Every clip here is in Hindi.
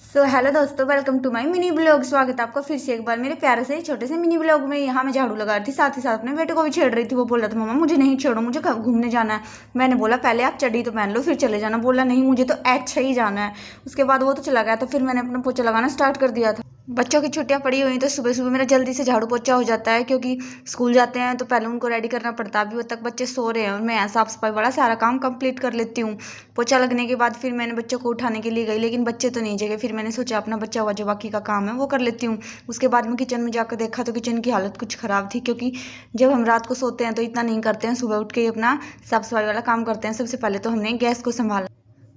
हेलो दोस्तों, welcome to my mini blog. स्वागत है आपका फिर से एक बार मेरे प्यारे से छोटे से मिनी ब्लॉग में। यहाँ मैं झाड़ू लगा रही थी, साथ ही साथ अपने बेटे को भी छेड़ रही थी। वो बोल रहा था मम्मा मुझे नहीं छेड़ो, मुझे घूमने जाना है। मैंने बोला पहले आप चड्डी तो पहन लो फिर चले जाना। बोला नहीं मुझे तो अच्छा ही जाना है। उसके बाद वो तो चला गया, तो फिर मैंने अपना पोछा लगाना स्टार्ट कर दिया था। बच्चों की छुट्टियां पड़ी हुई तो सुबह सुबह मेरा जल्दी से झाड़ू पोछा हो जाता है, क्योंकि स्कूल जाते हैं तो पहले उनको रेडी करना पड़ता है। अभी वो तक बच्चे सो रहे हैं और मैं साफ सफाई वाला सारा काम कंप्लीट कर लेती हूँ। पोछा लगने के बाद फिर मैंने बच्चों को उठाने के लिए गई, लेकिन बच्चे तो नहीं जगे। फिर मैंने सोचा अपना बच्चा हुआ जो बाकी का काम है वो कर लेती हूँ। उसके बाद में किचन में जाकर देखा तो किचन की हालत कुछ ख़राब थी, क्योंकि जब हम रात को सोते हैं तो इतना नहीं करते हैं, सुबह उठ के ही अपना साफ सफाई वाला काम करते हैं। सबसे पहले तो हमने गैस को संभाला।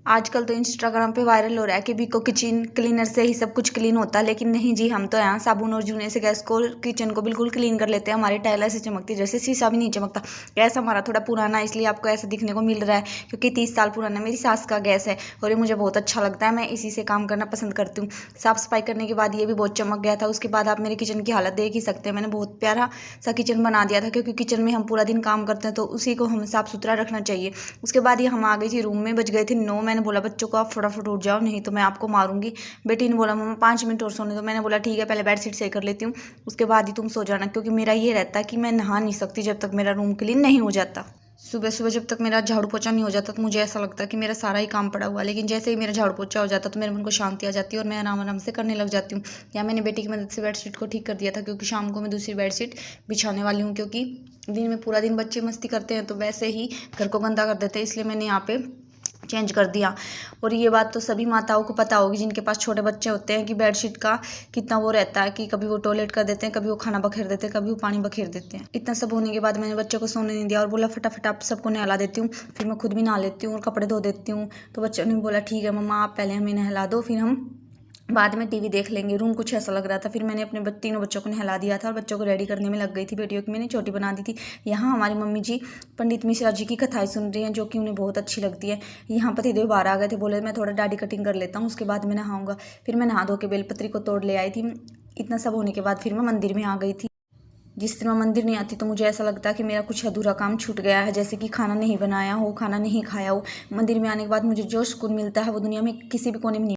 आजकल तो इंस्टाग्राम पे वायरल हो रहा है कि बिको किचन क्लीनर से ही सब कुछ क्लीन होता है, लेकिन नहीं जी, हम तो यहाँ साबुन और जूने से गैस को किचन को बिल्कुल क्लीन कर लेते हैं। हमारी टाइल ऐसे चमकती है जैसे शीशा भी नहीं चमकता। गैस हमारा थोड़ा पुराना है, इसलिए आपको ऐसा दिखने को मिल रहा है, क्योंकि 30 साल पुराना मेरी सास का गैस है और ये मुझे बहुत अच्छा लगता है। मैं इसी से काम करना पसंद करती हूँ। साफ सफाई करने के बाद ये भी बहुत चमक गया था। उसके बाद आप मेरे किचन की हालत देख ही सकते हैं। मैंने बहुत प्यारा सा किचन बना दिया था, क्योंकि किचन में हम पूरा दिन काम करते हैं तो उसी को हमें साफ सुथरा रखना चाहिए। उसके बाद ये हम आ गई थी रूम में, बज गए थे 9। मैंने बोला बच्चों को आप फटाफट उठ जाओ, नहीं तो मैं आपको मारूंगी। बेटी ने बोला मम्मा 5 मिनट और सोने दो। मैंने बोला ठीक है, पहले बेडशीट सही कर लेती हूँ, उसके बाद ही तुम सो जाना, क्योंकि मेरा ये रहता है कि मैं नहा नहीं सकती जब तक मेरा रूम क्लीन नहीं हो जाता। सुबह सुबह जब तक मेरा झाड़ू पोछा नहीं हो जाता तो मुझे ऐसा लगता है कि मेरा सारा ही काम पड़ा हुआ है, लेकिन जैसे ही मेरा झाड़ू पोछा हो जाता तो मेरे मन को शांति आ जाती है और मैं आराम आराम से करने लग जाती हूँ। या मैंने बेटी की मदद से बेडशीट को ठीक कर दिया था, क्योंकि शाम को मैं दूसरी बेडशीट बिछाने वाली हूँ, क्योंकि दिन में पूरा दिन बच्चे मस्ती करते हैं तो वैसे ही घर को गंदा कर देते हैं, इसलिए मैंने यहाँ पे चेंज कर दिया। और ये बात तो सभी माताओं को पता होगी जिनके पास छोटे बच्चे होते हैं, कि बेडशीट का कितना वो रहता है, कि कभी वो टॉयलेट कर देते हैं, कभी वो खाना बखेर देते हैं, कभी वो पानी बखेर देते हैं। इतना सब होने के बाद मैंने बच्चों को सोने नहीं दिया और बोला फटाफट आप सबको नहला देती हूँ, फिर मैं खुद भी नहा लेती हूँ और कपड़े धो देती हूँ। तो बच्चों ने बोला ठीक है मम्मा आप पहले हमें नहला दो, फिर हम बाद में टीवी देख लेंगे। रूम कुछ ऐसा लग रहा था। फिर मैंने अपने तीनों बच्चों को नहला दिया था और बच्चों को रेडी करने में लग गई थी। बेटियों की मैंने छोटी बना दी थी। यहाँ हमारी मम्मी जी पंडित मिश्रा जी की कथाएं सुन रही हैं, जो कि उन्हें बहुत अच्छी लगती है। यहाँ पतिदेव बाहर आ गए थे, बोले मैं थोड़ा दाढ़ी कटिंग कर लेता हूँ, उसके बाद मैं नहाऊंगा। फिर मैं नहा धो के बेलपत्री को तोड़ ले आई थी। इतना सब होने के बाद फिर मैं मंदिर में आ गई थी। जिस दिन मैं मंदिर नहीं आती तो मुझे ऐसा लगता है कि मेरा कुछ अधूरा काम छूट गया है, जैसे कि खाना नहीं बनाया हो, खाना नहीं खाया हो। मंदिर में आने के बाद मुझे जो सुकून मिलता है वो दुनिया में किसी भी कोने में नहीं